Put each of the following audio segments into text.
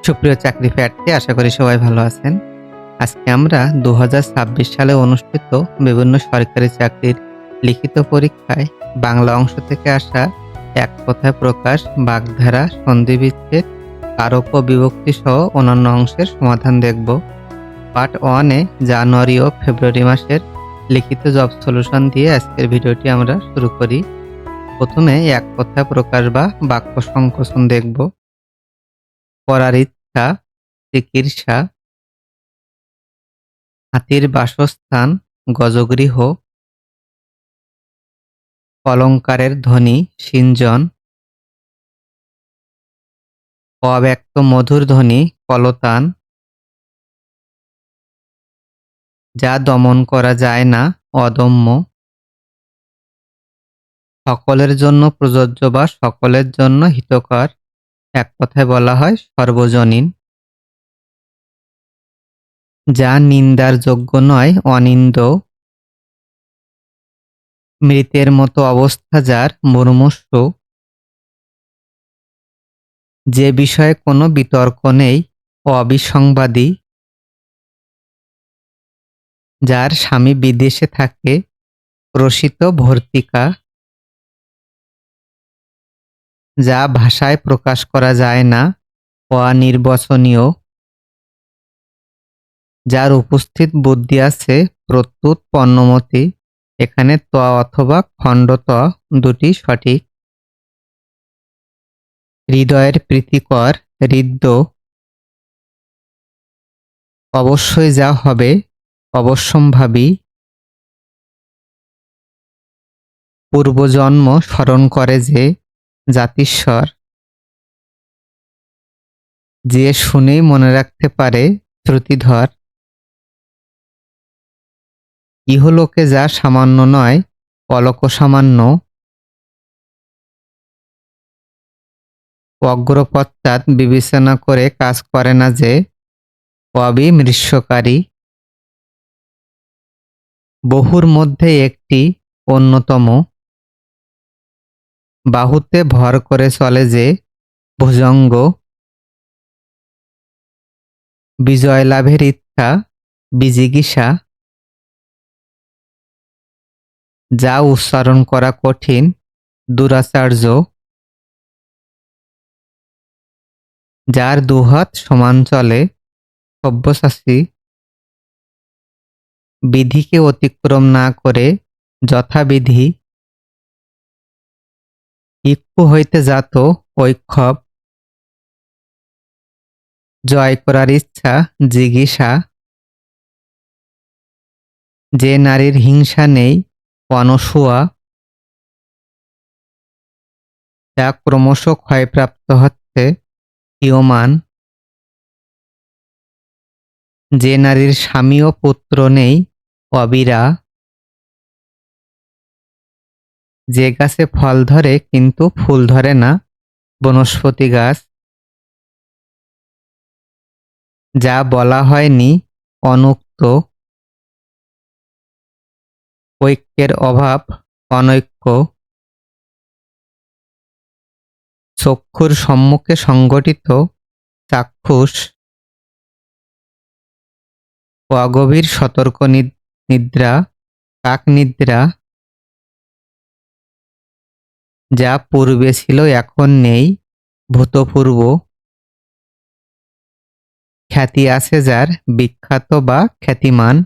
সুপ্রিয় চাকরি প্রার্থী, আশা করি সবাই ভালো আছেন। আজকে আমরা 2026 সালে অনুষ্ঠিত বিভিন্ন সরকারি চাকরির লিখিত পরীক্ষায় বাংলা অংশ থেকে আসা এক কথায় প্রকাশ, বাগধারা, সন্ধিবিচ্ছেদ, কারক ও বিভক্তি সহ অন্যান্য অংশের সমাধান দেখব। পার্ট 1-এ জানুয়ারি ও ফেব্রুয়ারি মাসের লিখিত জব সলিউশন দিয়ে আজকের ভিডিওটি আমরা শুরু করি। প্রথমে এক কথায় প্রকাশ বা বাক্য সংকোচন দেখব। পড়ার ইচ্ছা, চিকিৎসা, হাতির বাসস্থান, গজগৃহ, অলঙ্কারের ধ্বনি, সিঞ্জন, অব্যক্ত মধুর ধ্বনি, কলতান, যা দমন করা যায় না, অদম্য, সকলের জন্য প্রযোজ্য বা সকলের জন্য হিতকর, এক কথায় বলা হয় সর্বজনীন, যা নিন্দার যোগ্য নয়, অনিন্দ, মৃতের মতো অবস্থা যার, মুমূর্ষু, যে বিষয়ে কোনো বিতর্ক নেই, অবিসংবাদী, যার স্বামী বিদেশে থাকে, প্রসিত ভর্তিকা, যা ভাষায় প্রকাশ করা যায় না, অনির্বচনীয়, যার উপস্থিত বুদ্ধি আছে, প্রত্যুত পণ্যমতি। এখানে ত অথবা খণ্ড ত দুটি সঠিক। হৃদয়ের প্রীতিকর, হৃদ্য, অবশ্যই যা হবে, অবশ্যম্ভাবী, পূর্বজন্ম স্মরণ করে যে, জাতিস্বর, যে শুনেই মনে রাখতে পারে, শ্রুতিধর, ইহলোকে যা সামান্য নয়, অলোকসামান্য, অগ্রপশ্চাৎ বিবেচনা করে কাজ করে না যে, অবিমৃষ্যকারী, বহুর মধ্যে একটি, অন্যতম, বাহুতে ভর করে চলে যে, ভুজঙ্গ, বিজয় লাভের ইচ্ছা, বিজিগীষা, যা উচ্চারণ করা কঠিন, দুরাচার্য, যার দুহাত সমান চলে, সব্যসাচী, বিধিকে অতিক্রম না করে যথাবিধি, ইক্ষু হইতে জাত, ঐক্ষব, জয় করার ইচ্ছা, জিগীষা, যে নারীর হিংসা নেই, অনসূয়া, যা ক্রমশ ক্ষয়প্রাপ্ত হচ্ছে, হিয়মান, যে নারীর স্বামী ও পুত্র নেই, অবিরা, যে গাছে ফল ধরে কিন্তু ফুল ধরে না, বনস্পতি গাছ, যা বলা হয়নি, অনুক্ত, ঐক্যের অভাব, অনৈক্য, চক্ষুর সম্মুখে সংগঠিত, চাক্ষুষ, অগভীর সতর্ক নিদ্রা, কাকনিদ্রা, যা পূর্বে ছিল এখন নেই, ভূতপূর্ব, খ্যাতি আছে যার, বিখ্যাত বা খ্যাতিমান,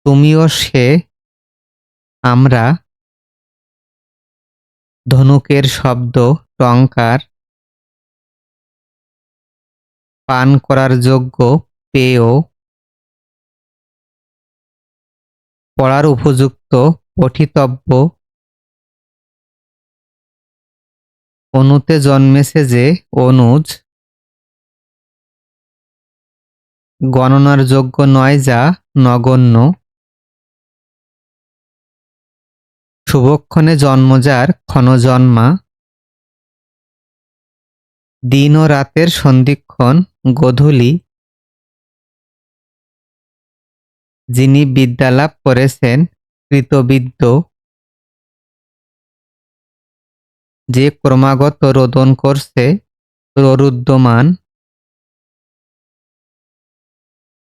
তুমিও সে, আমরা, ধনুকের শব্দ, টঙ্কার, পান করার যোগ্য, পেয়, পড়ার উপযুক্ত, পঠিতব্য, অনুতে জন্মেছে যে, অনুজ, গণনার যোগ্য নয় যা, নগণ্য, শুভক্ষণে জন্ম যার, ক্ষণজন্মা, দিন ও রাতের সন্ধিক্ষণ, গোধূলি, যিনি বিদ্যালাভ করেছেন, কৃতবিদ্য, যে ক্রমাগত রোদন করছে, প্ররুদ্ধমান,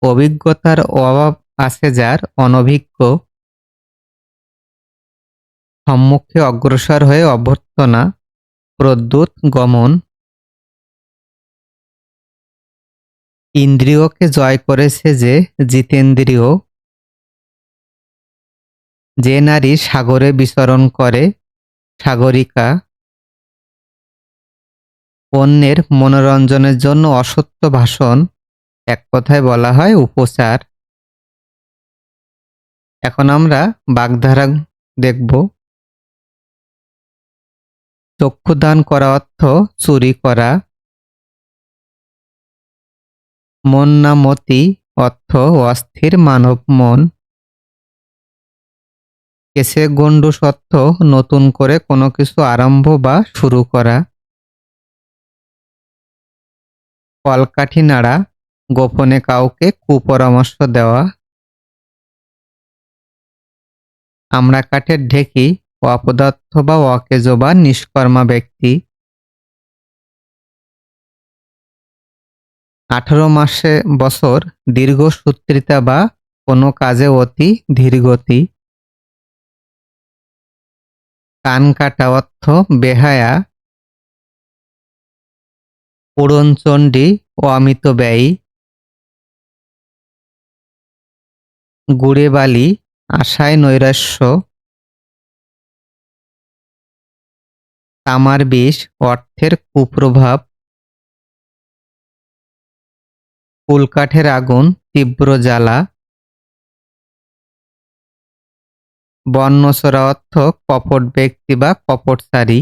অভিজ্ঞতার অভাব আছে যার, অনভিজ্ঞ, সম্মুখে অগ্রসর হয়ে অভ্যর্থনা, প্রদ্যুৎ গমন, ইন্দ্রিয়কে জয় করেছে যে, জিতেন্দ্রিয়, যে নারী সাগরে বিচরণ করে, সাগরিকা, অন্যের মনোরঞ্জনের জন্য অসত্য ভাষণ, এক কথায় বলা হয় উপচার। এখন আমরা বাগধারা দেখব। চক্ষুদান করা অর্থ চুরি করা, মন না মতি অর্থ অস্থির মানব মন, কেসে গণ্ডূষ অর্থ নতুন করে কোনো কিছু আরম্ভ বা শুরু করা, কলকাঠি নাড়া গোপনে কাউকে কুপরামর্শ দেওয়া, আমরা কাঠের ঢেকি অপদার্থ বা অকেজ বা নিষ্কর্মা ব্যক্তি, 18 বছর দীর্ঘসূত্রিতা বা কোনো কাজে অতি ধীরগতি, কান কাটা অর্থ বেহায়া, উড়নচণ্ডী অমিত ব্যয়ী, গুড়ে বালি আশায় নৈরাশ্য, তামার বিষ অর্থের কুপ্রভাব, কুলকাঠের আগুন তীব্র জ্বালা, বর্ণচোরা অর্থ কপট ব্যক্তি বা কপটচারী,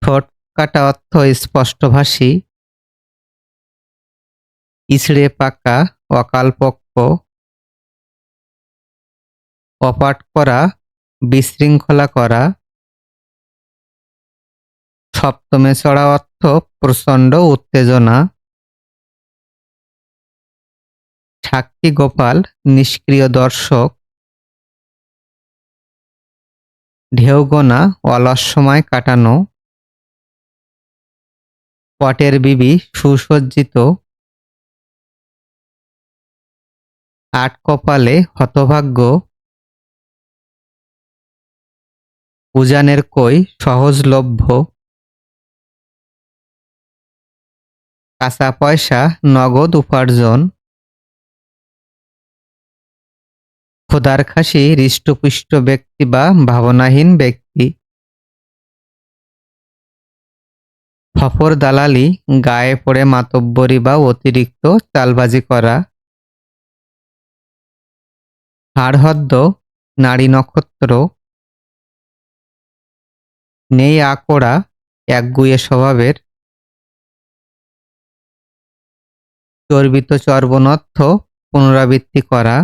ঠোঁট কাটা অর্থ স্পষ্টভাষী, ইচড়ে পাকা অকালপক্ষ, অপাট করা বিশৃঙ্খলা করা, সপ্তমে চড়া অর্থ প্রচণ্ড উত্তেজনা, সাক্ষী গোপাল নিষ্ক্রিয় দর্শক, ঢেউগোনা অলস সময় কাটানো, পটের বিবি সুসজ্জিত, আট কপালে হতভাগ্য, উজানের কই সহজলভ্য, কাঁচা পয়সা নগদ উপার্জন, খোদার খাসি হৃষ্টপুষ্ট ব্যক্তি বা ভাবনাহীন ব্যক্তি, ফফর দালালি গায়ে পড়ে মাতব্বরি বা অতিরিক্ত চালবাজি করা, হাড়হদ্দ নারী নক্ষত্র, নেই আকোড়া একগুঁয়ে স্বভাবের, চর্বিত চর্বণ অর্থ পুনরাবৃত্তি করা,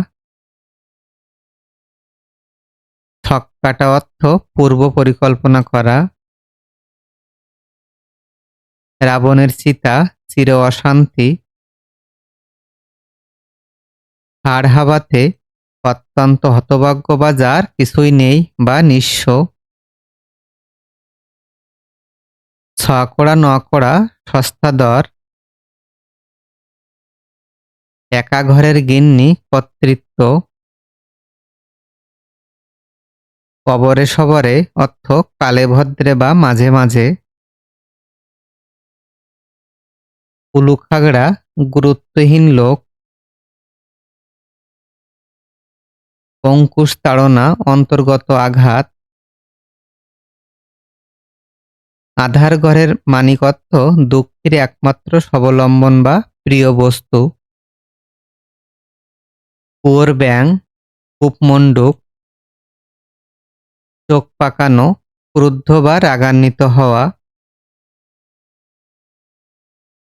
ছক কাটা অর্থ পূর্ব পরিকল্পনা করা, রাবণের চিতা চির অশান্তি, হাড় হাবাতে অত্যন্ত হতভাগ্য বা যার কিছুই নেই বা নিঃস্ব, ছকড়া নকড়া সস্তা দর, একা ঘরের গিন্নি কর্তৃত্ব, কবরে সবরে অর্থ কালে ভদ্রে বা মাঝে মাঝে, উলুখাগড়া গুরুত্বহীন লোক, অঙ্কুশ তাড়না অন্তর্গত আঘাত, আধার ঘরের মানিক অর্থ দুঃখীর একমাত্র স্বাবলম্বন বা প্রিয় বস্তু, কুয়োর ব্যাং কূপমণ্ডূক, চোখ পাকানো ক্রুদ্ধ বা রাগান্বিত হওয়া,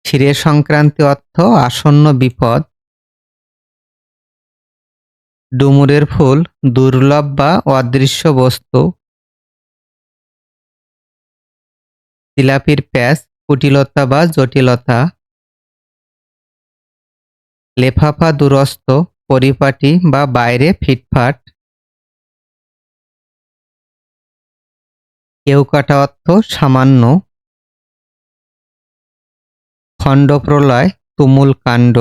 ক্ষীরে সংক্রান্তি অর্থ আসন্ন বিপদ, ডুমুরের ফুল দুর্লভ বা অদৃশ্য বস্তু, জিলাপির প্যাঁচ কুটিলতা বা জটিলতা, লেফাফা দুরস্ত পরিপাটি বা বাইরে ফিটফাট, কেউকাটা অর্থ সামান্য। খণ্ডপ্রলয় তুমুল কাণ্ড।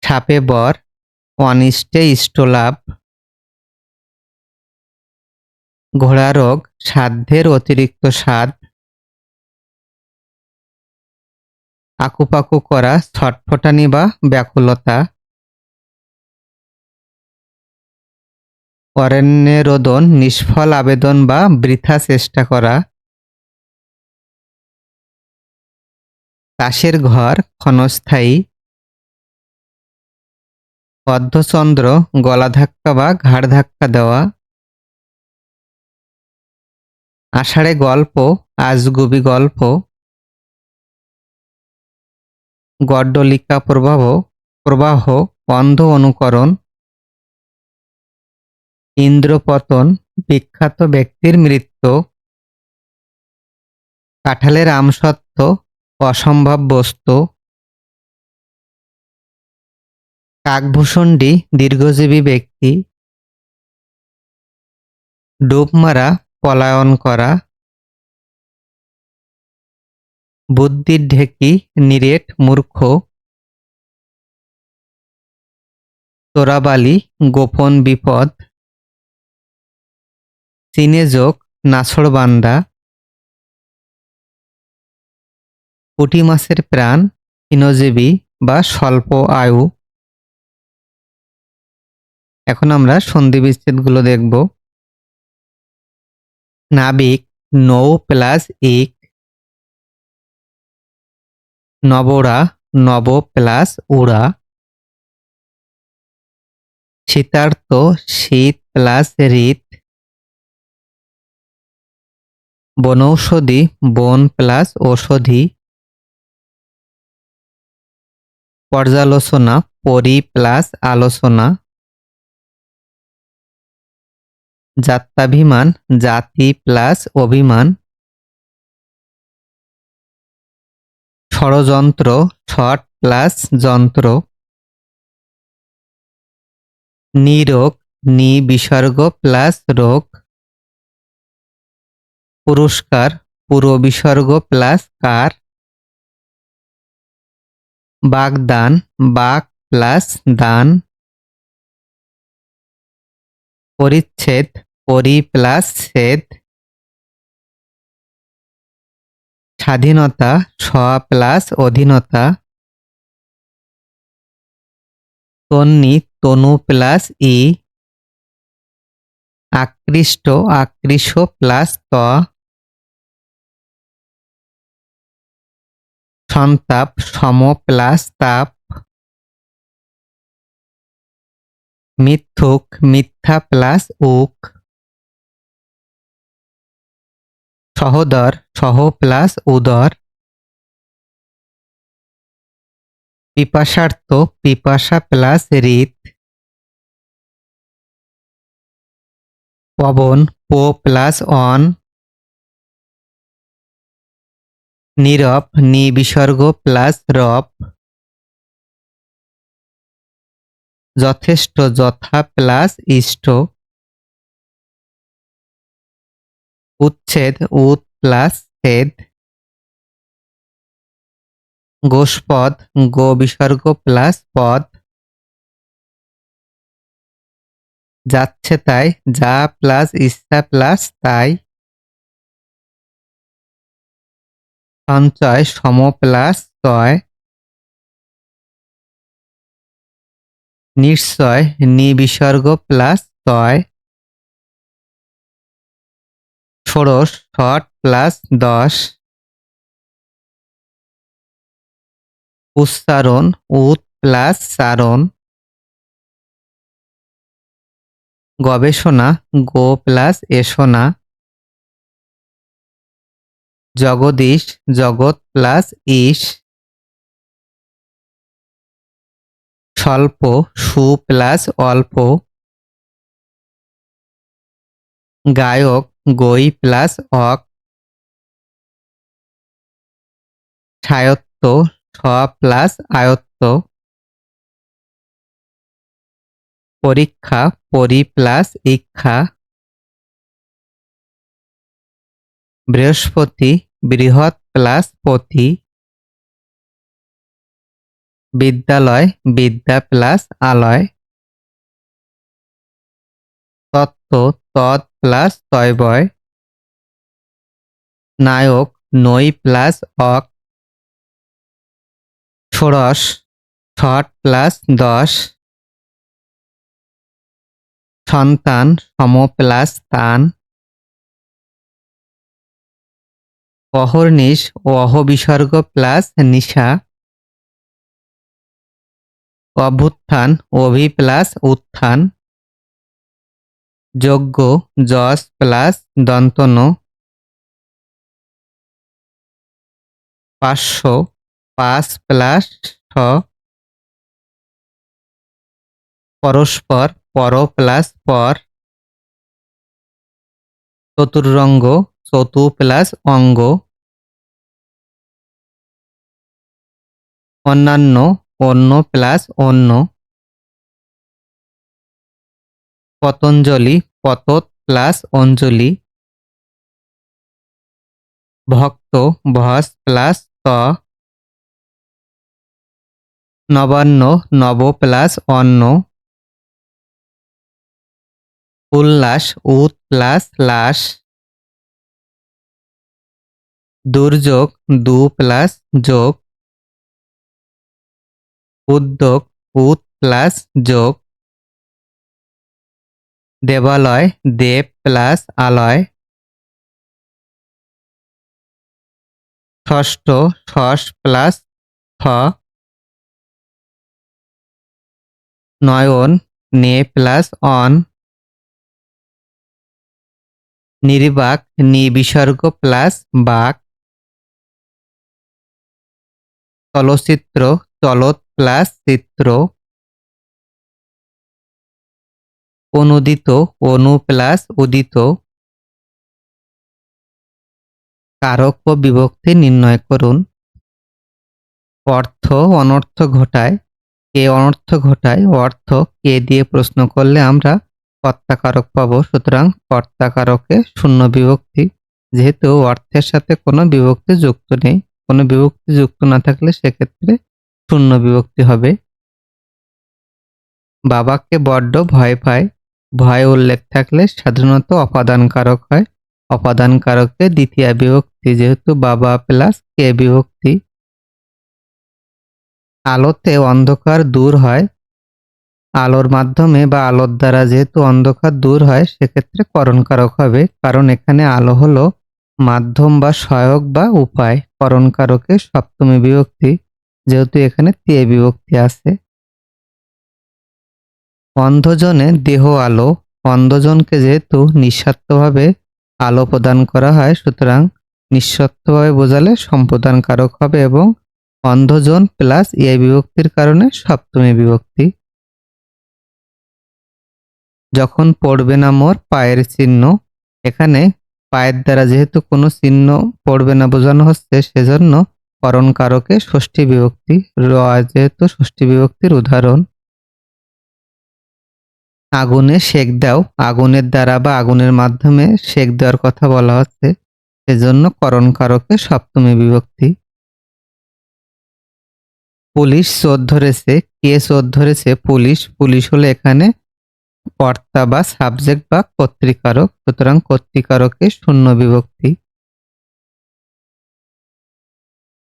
সাপে বর অনিষ্টে ইষ্টলাভ। ঘোড়ারোগ সাধ্যের অতিরিক্ত স্বাদ। আকুপাকু করা ছটফটানি বা ব্যাকুলতা। অরণ্যে রোদন নিষ্ফল আবেদন বা বৃথা চেষ্টা করা। তাসের ঘর ক্ষণস্থায়ী। অর্ধচন্দ্র গলা ধাক্কা বা ঘাড় ধাক্কা দেওয়া। আষাঢ়ে গল্প আজগুবি গল্প। গড্ডলিকা প্রবাহ অন্ধ অনুকরণ। ইন্দ্রপতন বিখ্যাত ব্যক্তির মৃত্যু। কাঁঠালের আমসত্ত্ব অসম্ভব বস্তু। কাকভূষণ্ডী দীর্ঘজীবী ব্যক্তি। ডুব মারা পলায়ন করা। বুদ্ধির ঢেকি নিরেট মূর্খ। চোরাবালি গোপন বিপদ। চীনেজোক নাছোড়বান্দা। পুঁটি মাছের প্রাণ ক্ষীণজীবী বা স্বল্প আয়ু। এখন আমরা সন্ধি বিচ্ছেদগুলো দেখব। নাবিক নৌ প্লাস ইক। নবরা নব প্লাস উড়া। শীতার্ত শীত প্লাস ঋত। বনৌষধি বন প্লাস ঔষধি। পর্যালোচনা পরি প্লাস আলোচনা। জাত্যাভিমান জাতি প্লাস অভিমান। ষড়যন্ত্র ছট প্লাস যন্ত্র। নিরোগ নি বিসর্গ প্লাস রোগ। পুরস্কার পুরো বিসর্গ প্লাস কার। বাগদান বাক প্লাস দান। পরিচ্ছেদ পরি প্লাস ছেদ। স্বাধীনতা স প্লাস অধীনতা। তন্নি তনু প্লাস ই। আকৃষ্ট আকৃষ প্লাস ত। সন্তাপ সম প্লাস তাপ। মিথ্যুক মিথ্যা প্লাস উক। সহোদর সহ প্লাস উদর। পিপাসার্থ পিপাসা প্লাস ঋত। পবন পো প্লাস অন। নীরব নি বিসর্গ প্লাস রব। যথেষ্ট যথা প্লাস ইষ্ট। উচ্ছেদ উত প্লাস ছেদ। গোষ্পদ গো বিসর্গ প্লাস পদ। যাচ্ছে তাই যা প্লাস ইচ্ছা প্লাস তাই। সঞ্চয় সম প্লাস তয়। নিশ্চয় নি বিসর্গ প্লাস তয়। ষোড়শ ষট প্লাস 10। উচ্চারণ উত প্লাস চারণ। গবেষণা গো প্লাস এসোনা। জগদীশ জগৎ প্লাস ইস। স্বল্প সু প্লাস অল্প। গায়ক গই প্লাস অক। স্বায়ত্ত স প্লাস আয়ত্ত। পরীক্ষা পরি প্লাস ইক্ষা। বৃহস্পতি বৃহৎ প্লাস পতি। বিদ্যালয় বিদ্যা প্লাস আলয়। তত্ত্ব তৎ প্লাস তয়বয়। নায়ক নই প্লাস অক। ষোড়শ ষট প্লাস দশ। সন্তান সম প্লাস তান। অহর্নিশ অহ বিসর্গ প্লাস নিশা। অভ্যুত্থান অভি প্লাস উত্থান। যজ্ঞ যশ প্লাস দন্তন। পাঁচশ পাঁচ প্লাস ছ। পরস্পর পর প্লাস পর। চতুরঙ্গ চতু প্লাস অঙ্গ। অন্যান্য অন্য প্লাস অন্য। পতঞ্জলি পতত প্লাস অঞ্জলি। ভক্ত ভস প্লাস ত। নবান্ন নব প্লাস অন্ন। উল্লাস উত প্লাস লাস। দুর্যোগ দু প্লাস যোগ। উদ্যোগ উত প্লাস যোগ। দেবালয় দেব প্লাস আলয়। ষষ্ঠ ষস প্লাস থ। নয়ন নে প্লাস অন। নির্বাক নি বিসর্গ প্লাস বাক। চলচ্চিত্র চলত প্লাস চিত্র। অনুদিত অনু প্লাস উদিত। কারক ও বিভক্তি নির্ণয় করুন। অর্থ অনর্থ ঘটায়। কে অনর্থ ঘটায় অর্থ কে দিয়ে প্রশ্ন করলে আমরা কর্তাকারক পাবো, সুতরাং কর্তাকারকে শূন্য বিভক্তি। যেহেতু অর্থের সাথে কোনো বিভক্তি যুক্ত নেই, কোনো বিভক্তি যুক্ত না থাকলে সেক্ষেত্রে শূন্য বিভক্তি হবে। বাবাকে বড্ড ভয় পায়। ভয় উল্লেখ থাকলে সাধারণত অপাদান কারক হয়। অপাদান কারকে দ্বিতীয় বিভক্তি, যেহেতু বাবা প্লাস কে বিভক্তি। আলোতে অন্ধকার দূর হয়। আলোর মাধ্যমে বা আলোর দ্বারা যেহেতু অন্ধকার দূর হয় সেক্ষেত্রে করণকারক হবে, কারণ এখানে আলো হলো মাধ্যম বা সহায়ক বা উপায়। করণকারকে সপ্তমী বিভক্তি, যেহেতু এখানে তে বিভক্তি আছে। অন্ধজনে দেহ আলো। অন্ধজনকে যেহেতু নিঃস্বার্থভাবে আলো প্রদান করা হয়, সুতরাং নিঃস্বার্থভাবে বোঝালে সম্প্রদান কারক হবে এবং অন্ধজন প্লাস এ বিভক্তির কারণে সপ্তমী বিভক্তি। যখন পড়বে না মোর পায়ের চিহ্ন। এখানে পায়ের দ্বারা যেহেতু কোনো চিহ্ন পড়বে না বোঝানো হচ্ছে, সেজন্য করণ কারকে ষষ্ঠী বিভক্তি। র যেহেতু ষষ্ঠী বিভক্তির উদাহরণ। আগুনে সেক দাও। আগুনের দ্বারা বা আগুনের মাধ্যমে সেক দেওয়ার কথা বলা হচ্ছে, সেজন্য করণ কারকে সপ্তমী বিভক্তি। পুলিশ চোর ধরেছে। কে চোর ধরেছে? পুলিশ। পুলিশ হলো এখানে কর্তা বা সাবজেক্ট বা কর্তৃকারক, সুতরাং কর্তৃকারকে শূন্য বিভক্তি।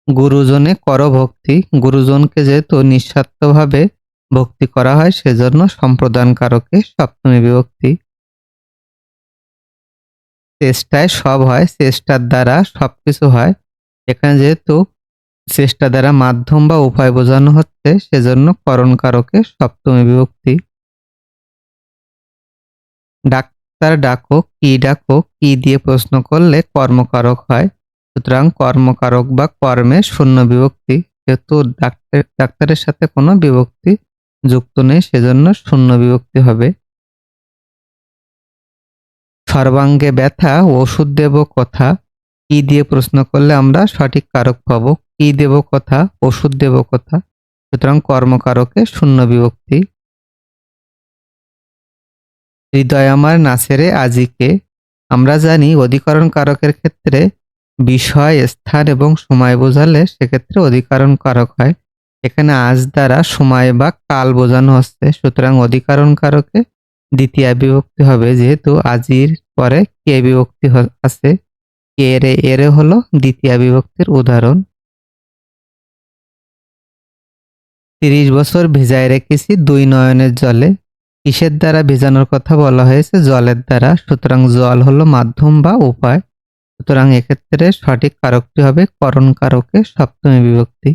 গুরুজনে কর ভক্তি। গুরুজনকে যেহেতু নিঃস্বার্থভাবে ভক্তি করা হয়, সেজন্য সম্প্রদান কারকে সপ্তমী বিভক্তি। চেষ্টায় সব হয়। চেষ্টার দ্বারা সবকিছু হয়। এখানে যেহেতু চেষ্টা দ্বারা মাধ্যম বা উপায় বোঝানো হচ্ছে, সেজন্য করণ কারকে সপ্তমী বিভক্তি। ডাক্তার ডাকো। কি ডাকো? কি দিয়ে প্রশ্ন করলে কর্মকারক হয়, সুতরাং কর্মকারক বা কর্মে শূন্য বিভক্তি। যেহেতু ডাক্তারের সাথে কোনো বিভক্তি যুক্ত নেই, সেজন্য শূন্য বিভক্তি হবে। সর্বাঙ্গে ব্যথা ওষুধ দেব কথা। কি দিয়ে প্রশ্ন করলে আমরা সঠিক কারক পাবো। কি দেব কথা ওষুধ দেব কথা, সুতরাং কর্মকারকে শূন্য বিভক্তি। হৃদয় আমার নাচে রে আজিকে। আমরা জানি অধিকরণ কারকের ক্ষেত্রে বিষয়, স্থান এবং সময় বোঝালে সেক্ষেত্রে অধিকরণ কারক হয়। এখানে আজ দ্বারা সময় বা কাল বোঝানো হচ্ছে। সুতরাং অধিকরণ কারকে দ্বিতীয়া বিভক্তি হবে, যেহেতু আজির পরে কে বিভক্তি আছে। এরে হলো দ্বিতীয়া বিভক্তির উদাহরণ। ৩০ বছর ভিজায় রেখেছি ২ নয়নের জলে। কিসের দ্বারা ভেজানোর কথা বলা হয়েছে? জলের দ্বারা। সুতরাং জল হলো মাধ্যম বা উপায়। সুতরাং এক্ষেত্রে সঠিক কারকটি হবে করণ কারকে সপ্তমী বিভক্তি।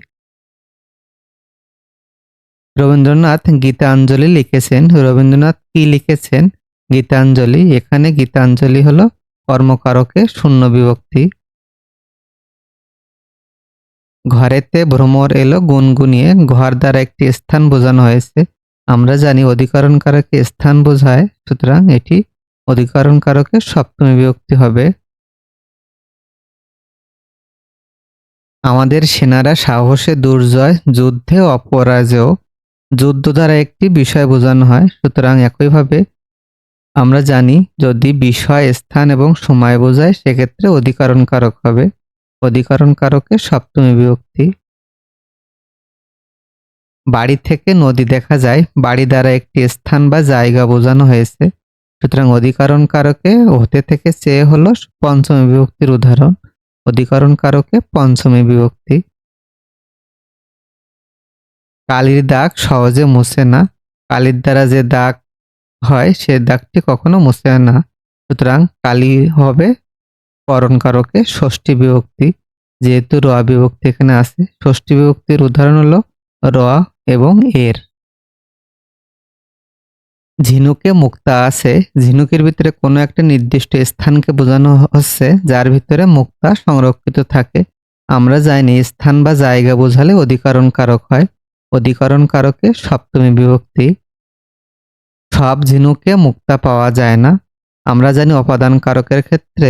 রবীন্দ্রনাথ গীতাঞ্জলি লিখেছেন। রবীন্দ্রনাথ কি লিখেছেন? গীতাঞ্জলি। এখানে গীতাঞ্জলি হলো কর্মকারকে শূন্য বিভক্তি। ঘরেতে ভ্রমর এলো গুনগুনিয়ে, ঘর দ্বারা একটি স্থান বোঝানো হয়েছে। আমরা জানি অধিকরণ কারকে স্থান বোঝায়, সুতরাং এটি অধিকরণ কারকে সপ্তমী বিভক্তি হবে। আমাদের সেনারা সাহসে দুর্জয়, যুদ্ধে অপরাজেয়। যুদ্ধ দ্বারা একটি বিষয় বোঝানো হয়, সুতরাং একইভাবে আমরা জানি যদি বিষয়, স্থান এবং সময় বোঝায় সেক্ষেত্রে অধিকরণ কারক হবে। অধিকরণ কারকে সপ্তমী বিভক্তি। বাড়ি থেকে নদী দেখা যায়, বাড়ি দ্বারা একটি স্থান বা জায়গা বোঝানো হয়েছে। সুতরাং অধিকরণ কারকে হতে থেকে চেয়ে হলো পঞ্চমী বিভক্তির উদাহরণ। অধিকরণ কারকে পঞ্চমী বিভক্তি। কালির দাগ সহজে মুছে না। কালির দ্বারা যে দাগ হয় সে দাগটি কখনো মুছে না। সুতরাং কালি হবে করণ কারকে ষষ্ঠী বিভক্তি। যেহেতু র বিভক্তি এখানে আছে, ষষ্ঠী বিভক্তির উদাহরণ হলো র এবং এর। ঝিনুকে মুক্তা আছে। ঝিনুকের ভিতরে কোনো একটা নির্দিষ্ট স্থানকে বোঝানো হচ্ছে যার ভিতরে মুক্তা সংরক্ষিত থাকে। আমরা জানি স্থান বা জায়গা বোঝালে অধিকরণ কারক হয়। অধিকরণ কারকে সপ্তমী বিভক্তি। সব ঝিনুকে মুক্তা পাওয়া যায় না। আমরা জানি অপাদান কারকের ক্ষেত্রে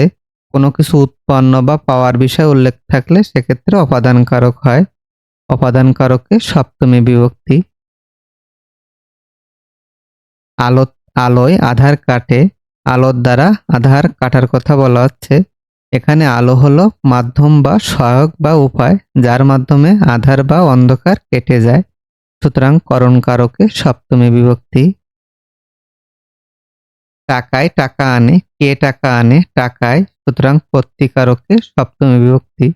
কোনো কিছু উৎপন্ন বা পাওয়ার বিষয় উল্লেখ থাকলে সেক্ষেত্রে অপাদান কারক হয়। অপাদান কারকে সপ্তমী বিভক্তি। আলো আলোয় আধার কাটে। আলোর দ্বারা আধার কাটার কথা বলা হচ্ছে। এখানে আলো হলো মাধ্যম বা সহায়ক বা উপায় যার মাধ্যমে আধার বা অন্ধকার কেটে যায়। সুতরাং করণ কারকে সপ্তমী বিভক্তি। টাকায় টাকা আনে, কে টাকা আনে? টাকায়। সুতরাং কর্তৃকারকে সপ্তমী বিভক্তি।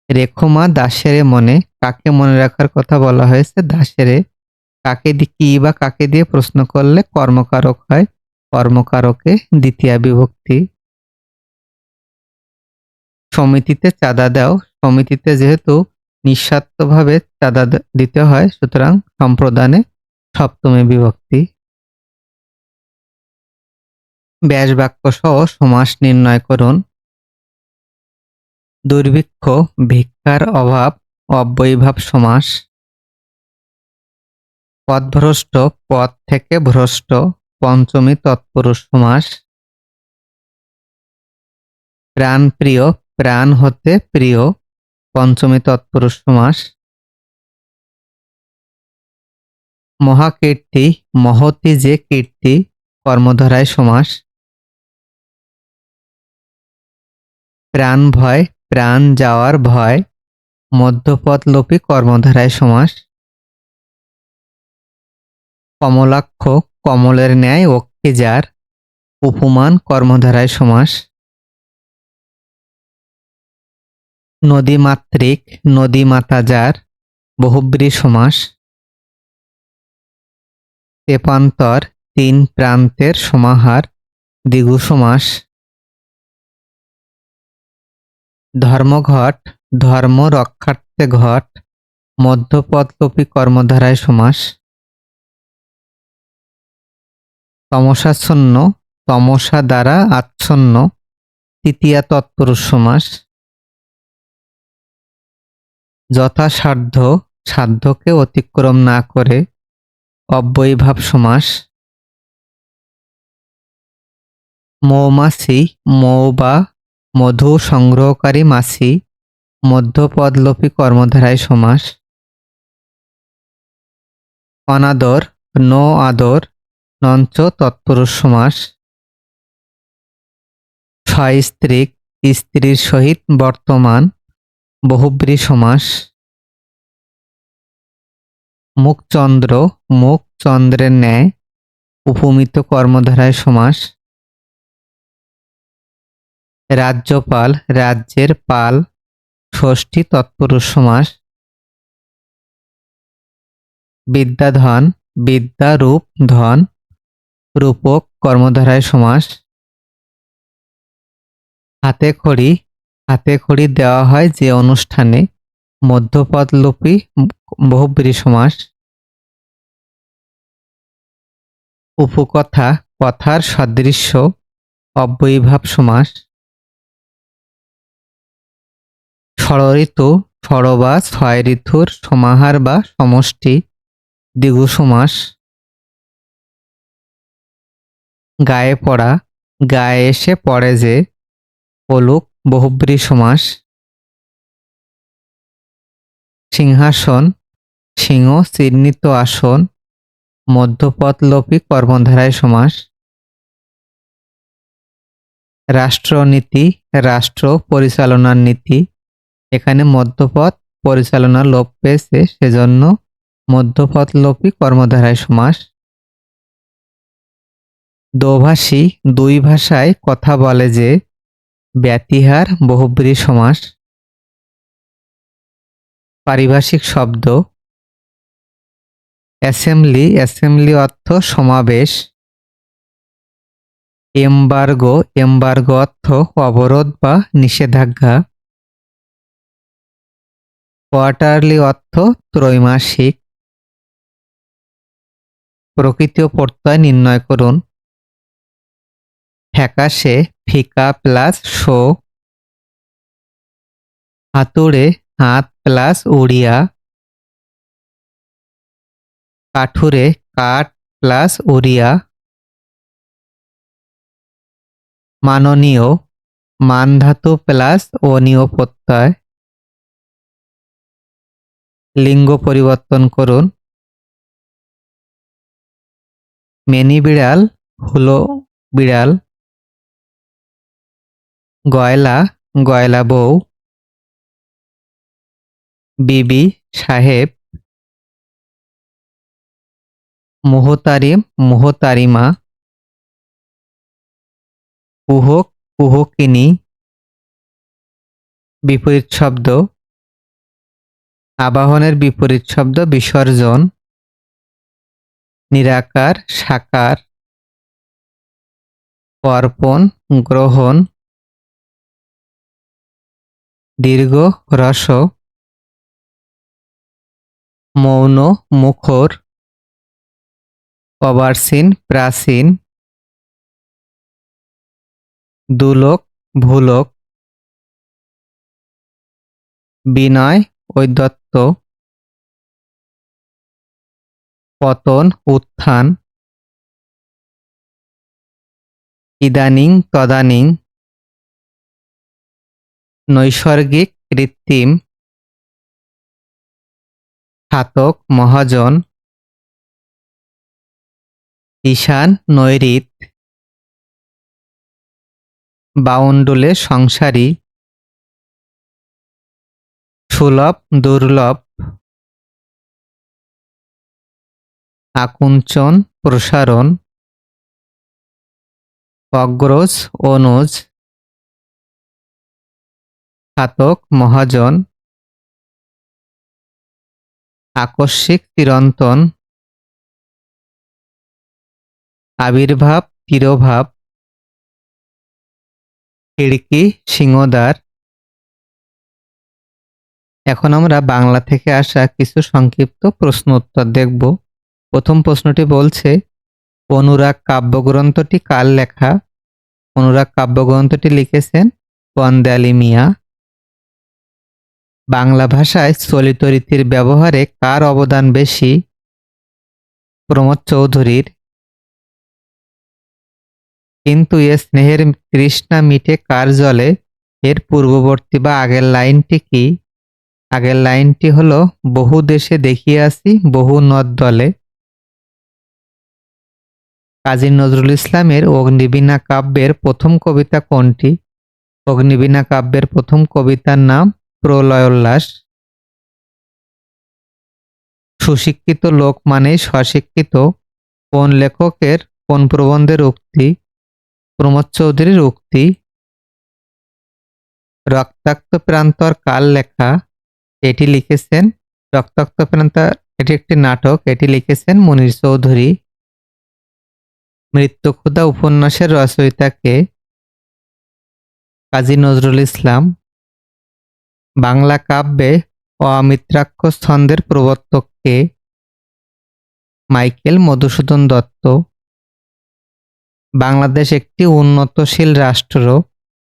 রেখো মা দাসেরে মনে, কাকে মনে রাখার কথা বলা হয়েছে? দাসেরে। কি বা কাকে দিয়ে প্রশ্ন করলে কর্মকারক হয়। কর্মকারকে দ্বিতীয়া বিভক্তি। সমিতিতে চাঁদা দাও। সমিতিতে যেহেতু নিঃস্বার্থভাবে চাঁদা দিতে হয়, সুতরাং সম্প্রদানে সপ্তমী বিভক্তি। ব্যাস বাক্য সহ সমাস নির্ণয় করুন। দুর্ভিক্ষ, ভিক্ষার অভাব, অব্যয়ীভাব সমাস। পথভ্রষ্ট, পথ থেকে ভ্রষ্ট, পঞ্চমী তৎপুরুষ সমাস। প্রাণপ্রিয়, প্রাণ হতে প্রিয়, পঞ্চমী তৎপুরুষ সমাস। মহাকীর্তি, মহতি যে কীর্তি, কর্মধারায় সমাস। প্রাণ ভয়, প্রাণ যাওয়ার ভয়, মধ্যপদলোপী কর্মধারায় সমাস। কমলাক্ষ, কমলের ন্যায় অক্ষি যার, উপমান কর্মধারায় সমাস। নদীমাতৃক, নদীমাতা যার, বহুব্রী সমাস। তেপান্তর, তিন প্রান্তের সমাহার, দ্বিগু সমাস। ধর্মঘট, ধর্ম রক্ষার্থে ঘট, মধ্যপদলোপী কর্মধারায় সমাস। তমসাচ্ছন্ন, তমসা দ্বারা আচ্ছন্ন, তৃতীয়া তৎপুরুষ সমাস। যথাসাধ্য, সাধ্যকে অতিক্রম না করে, অব্যয়ীভাব সমাস। মৌমাছি, মৌ বা মধু সংগ্রহকারী মাছি, মধ্যপদলোপী কর্মধারায় সমাস। অনাদর, ন আদর, নঞ্চ তৎপুরুষ সমাস। সস্ত্রীক, স্ত্রীর সহিত বর্তমান বহুব্রী সমাস। মুখচন্দ্র, মুখ চন্দ্রের ন্যায় উপমিত কর্মধারায় সমাস। রাজ্যপাল, রাজ্যের পাল ষষ্ঠী তৎপুরুষ সমাস। বিদ্যাধন, বিদ্যা রূপ ধন রূপক কর্মধারায় সমাস। হাতে খড়ি, হাতে খড়ি দেওয়া হয় যে অনুষ্ঠানে মধ্যপদলোপী বহুব্রী সমাস। উপকথা, কথার সদৃশ্য অব্যয়ীভাব সমাস। ষড়ঋতু, ষড় বা ছয় ঋতুর সমাহার বা সমষ্টি দ্বিগু সমাস। গায়ে পড়া, গায়ে এসে পড়ে যে পলুক বহুব্রী সমাস। সিংহাসন, সিংহ চিহ্নিত আসন মধ্যপদলোপী কর্মধারায় সমাস। রাষ্ট্রনীতি, রাষ্ট্র পরিচালনার নীতি এখানে মধ্যপদ পরিচালনা লোপ পেয়েছে, সেজন্য মধ্যপদলোপী কর্মধারায় সমাস। দোভাষী, দুই ভাষায় কথা বলে যে ব্যতিহার বহুব্রী সমাস। পারিভাষিক শব্দ অ্যাসেম্বলি, অ্যাসেম্বলি অর্থ সমাবেশ। এমবার্গো, এমবার্গো অর্থ অবরোধ বা নিষেধাজ্ঞা। কোয়ার্টারলি অর্থ ত্রৈমাসিক। প্রকৃতি ও প্রত্যয় নির্ণয় করুন। ফ্যাকাশে, ফিকা প্লাস শো। হাতুড়ে, হাত প্লাস উড়িয়া। কাঠুরে, কাঠ প্লাস উড়িয়া। মাননীয়, মান ধাতু প্লাস অনীয় প্রত্যয়। লিঙ্গ পরিবর্তন করুন। মেনি বিড়াল, হুলো বিড়াল। গয়লা, গয়লা বউ। বিবি, সাহেব। মুহতারিম, মুহতারিমা। কুহক, কুহকিনী। বিপরীত শব্দ আবাহনের বিপরীত শব্দ বিসর্জন। নিরাকার, সাকার। অর্পণ, গ্রহণ। দীর্ঘ, হ্রস্ব। মৌন, মুখর। অবার্সিন, প্রাচীন। দুলোক, ভূলোক। বিনয়, ঔদ্ধত্য। পতন, উত্থান। ইদানিং, তদানীং। নৈসর্গিক, কৃত্রিম। ছাতক, মহাজন। ঈশান, নৈঋত। বাউন্ডুলে, সংসারী। সুলভ, দুর্লভ। আকুঞ্চন, প্রসারণ। অগ্রজ, অনুজ। ছাতক, মহাজন। আকস্মিক, চিরন্তন। আবির্ভাব, তিরোভাব। খিড়কি, সিংহদ্বার। এখন আমরা বাংলা থেকে আসা কিছু সংক্ষিপ্ত প্রশ্ন উত্তর দেখব। প্রথম প্রশ্নটি বলছে, অনুরাগ কাব্যগ্রন্থটি কার লেখা? অনুরাগ কাব্যগ্রন্থটি লিখেছেন বন্দেয়ালী মিয়া। বাংলা ভাষায় চলিত রীতির ব্যবহারে কার অবদান বেশি? প্রমোদ চৌধুরীর। কিন্তু এ স্নেহের তৃষ্ণা মিটে কার জলে, এর পূর্ববর্তী বা আগের লাইনটি কি? আগের লাইনটি হলো, বহু দেশে দেখিয়াছি বহু নদ দলে। কাজী নজরুল ইসলামের অগ্নিবীণা কাব্যের প্রথম কবিতা কোনটি? অগ্নিবীণা কাব্যের প্রথম কবিতার নাম প্রলয়োল্লাস। সুশিক্ষিত লোক মানেই স্বশিক্ষিত কোন লেখকের কোন প্রবন্ধের উক্তি? প্রমোদ চৌধুরীর উক্তি। রক্তাক্ত প্রান্তর কার লেখা? এটি লিখেছেন রক্তাক্ত প্রান্তর, এটি একটি নাটক, এটি লিখেছেন মুনীর চৌধুরী। মৃত্যুক্ষুধা উপন্যাসের রচয়িতা কে? কাজী নজরুল ইসলাম। বাংলা কাব্যে অমিত্রাক্ষর ছন্দের প্রবর্তক কে? মাইকেল মধুসূদন দত্ত। বাংলাদেশ একটি উন্নতশীল রাষ্ট্র,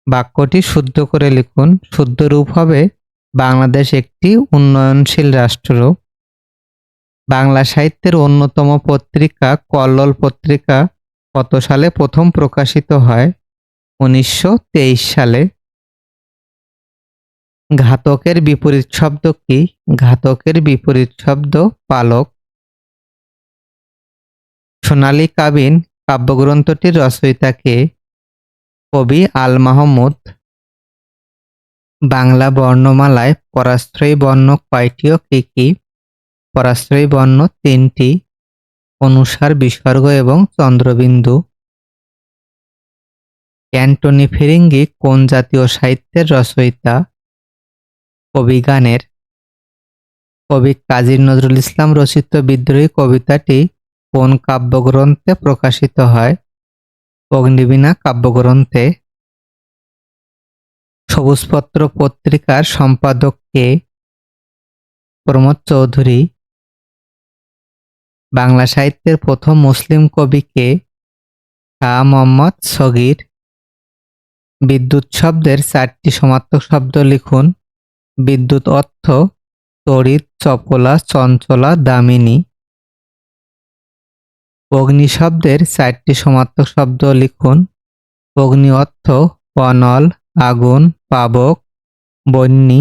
বাক্যটি শুদ্ধ করে লিখুন। শুদ্ধ রূপ হবে বাংলাদেশ একটি উন্নয়নশীল রাষ্ট্র। বাংলা সাহিত্যের অন্যতম পত্রিকা কল্লোল পত্রিকা কত সালে প্রথম প্রকাশিত হয়? 1923 সালে। ঘাতকের বিপরীত শব্দ কি? ঘাতকের বিপরীত শব্দ পালক। সোনালী কাবিন কাব্যগ্রন্থটির রচয়িতা কে? কবি আল মাহমুদ। বাংলা বর্ণমালায় পরাশ্রয়ী বর্ণ কয়টি ও কি কি? পরাশ্রয়ী বর্ণ 3টি: অনুসার, বিসর্গ এবং চন্দ্রবিন্দু। অ্যান্টনি ফিরিঙ্গি কোন জাতীয় সাহিত্যের রচয়িতা? কবিগানের। কবি কাজী নজরুল ইসলাম রচিত বিদ্রোহী কবিতাটি কোন কাব্যগ্রন্থে প্রকাশিত হয়? অগ্নিবীণা কাব্যগ্রন্থে। সবুজপত্র পত্রিকার সম্পাদক কে? প্রমোদ চৌধুরী। বাংলা সাহিত্যের প্রথম মুসলিম কবি কে? শাহ মোহাম্মদ সগীর। বিদ্যুৎ শব্দের 4টি সমার্থক শব্দ লিখুন। বিদ্যুৎ অর্থ তড়িৎ, চপলা, চঞ্চলা, দামিনী। অগ্নি শব্দের 4টি সমার্থক শব্দ লিখুন। অগ্নি অর্থ অনল, আগুন, পাবক, বহ্নি।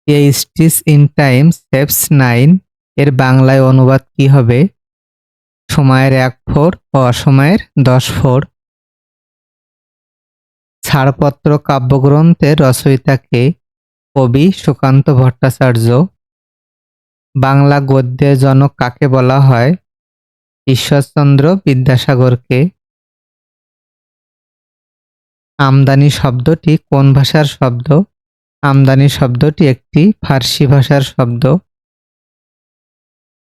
A stitch in time saves 9 এর বাংলায় অনুবাদ কি হবে? সময়ের 1 ফোঁড় ও অসময়ের 10 ফোঁড়। ছাড়পত্র কাব্যগ্রন্থের রচয়িতা কে? কবি সুকান্ত ভট্টাচার্য। বাংলা গদ্যের জনক কাকে বলা হয়? ঈশ্বরচন্দ্র বিদ্যাসাগরকে। আমদানি শব্দটি কোন ভাষার শব্দ? আমদানি শব্দটি একটি ফার্সি ভাষার শব্দ।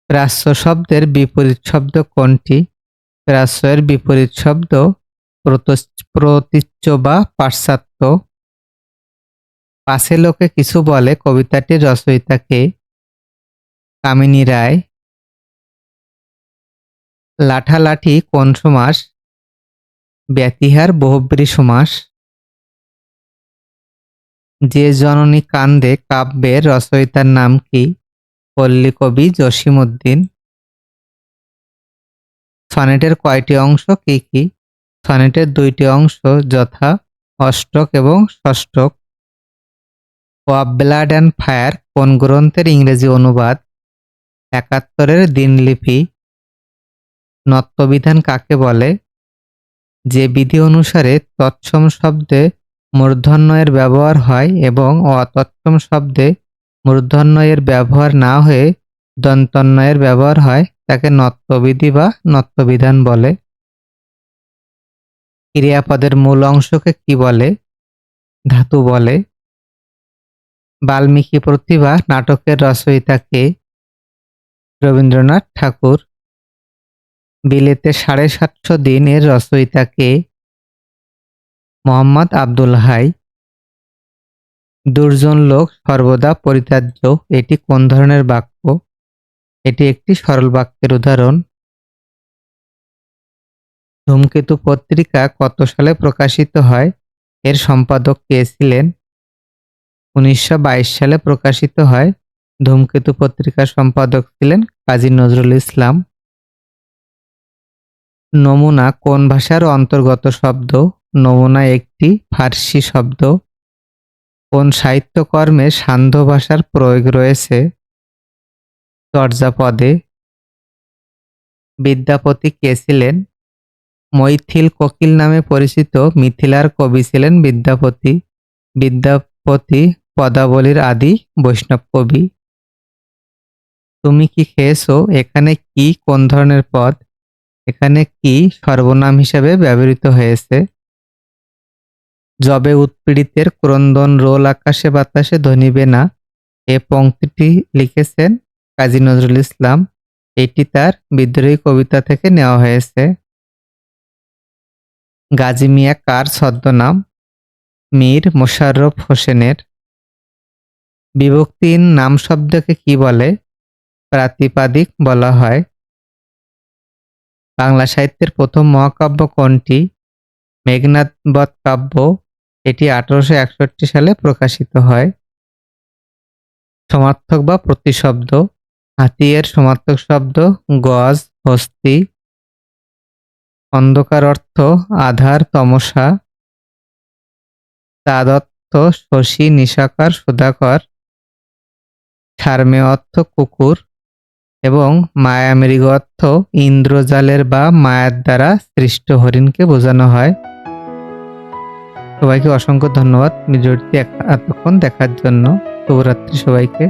প্রাচ্য শব্দের বিপরীত শব্দ কোনটি? প্রাচ্যের বিপরীত শব্দ প্রতীচ্য বা পাশ্চাত্য। পাছে লোকে কিছু বলে কবিতাটির রচয়িতা কে? কামিনী রায়। লাঠালাঠি কোন সমাস? ব্যতিহার বহুব্রী সমাস। যে জননী কান্দে কাব্যের রচয়িতার নাম কি? পল্লীকবি জসীমউদ্দীন। সনেটের কয়টি অংশ কি কি? সনেটের 2টি অংশ, যথা অষ্টক এবং ষষ্ঠক। অফ ব্লাড অ্যান্ড ফায়ার কোন গ্রন্থের ইংরেজি অনুবাদ? 71-এর দিনলিপি। নত্যবিধান কাকে বলে? যে বিধি অনুসারে তৎসম শব্দে মূর্ধন্য এর ব্যবহার হয় এবং অতৎসম শব্দে মূর্ধন্য এর ব্যবহার না হয়ে দন্তন্য এর ব্যবহার হয় তাকে নত্যবিধি বা নত্যবিধান বলে। ক্রিয়াপদের মূল অংশকে কি বলে? ধাতু বলে। বাল্মীকি প্রতিভা নাটকের রচয়িতা কে? রবীন্দ্রনাথ ঠাকুর। বিলেতে 750 দিন এর রচয়িতা কে? মোহাম্মদ আব্দুল হাই। দুর্জন লোক সর্বদা পরিত্যাজ্য এটি কোন ধরনের বাক্য? এটি একটি সরল বাক্যের উদাহরণ। ধূমকেতু পত্রিকা কত সালে প্রকাশিত হয়? এর সম্পাদক কে ছিলেন? 1922 সালে প্রকাশিত হয়। ধূমকেতু পত্রিকার সম্পাদক ছিলেন কাজী নজরুল ইসলাম। নমুনা কোন ভাষার অন্তর্গত শব্দ? নমুনা একটি ফার্সি শব্দ। কোন সাহিত্যকর্মে সান্ধ্য ভাষার প্রয়োগ রয়েছে? চর্যাপদে। বিদ্যাপতি কে ছিলেন? মৈথিল কোকিল নামে পরিচিত মিথিলার কবি ছিলেন বিদ্যাপতি। বিদ্যাপতি পদাবলীর আদি বৈষ্ণব কবি। তুমি কি খেয়েছো? এখানে কি কোন ধরনের পদ? এখানে কি সর্বনাম হিসেবে ব্যবহৃত হয়েছে? যবে উৎপীড়িতের ক্রন্দন রোল আকাশে বাতাসে ধনিবে না, এ পংক্তিটি লিখেছেন কাজী নজরুল ইসলাম। এটি তার বিদ্রোহী কবিতা থেকে নেওয়া হয়েছে। গাজী মিয়া কার ছদ্মনাম? মীর মোশাররফ হোসেনের। বিভক্তিহীন নাম শব্দকে কি বলে? প্রাতিপাদিক বলা হয়। বাংলা সাহিত্যের প্রথম মহাকাব্য কোনটি? মেঘনাদ বধ কাব্য। এটি 1861 সালে প্রকাশিত হয়। সমার্থক বা প্রতিশব্দ। হাতিয়ার সমার্থক শব্দ গজ, হস্তি। অন্ধকার অর্থ আধার, তমসা। চাঁদ শশী, নিশাকর, সুধাকর। সারমেয় অর্থ কুকুর এবং মায়ামৃগ অর্থ ইন্দ্রজালের বা মায়ার দ্বারা সৃষ্ট হরিণকে বোঝানো হয়। সবাইকে অসংখ্য ধন্যবাদ ভিডিওটি এতক্ষণ দেখার জন্য। শুভরাত্রি সবাইকে।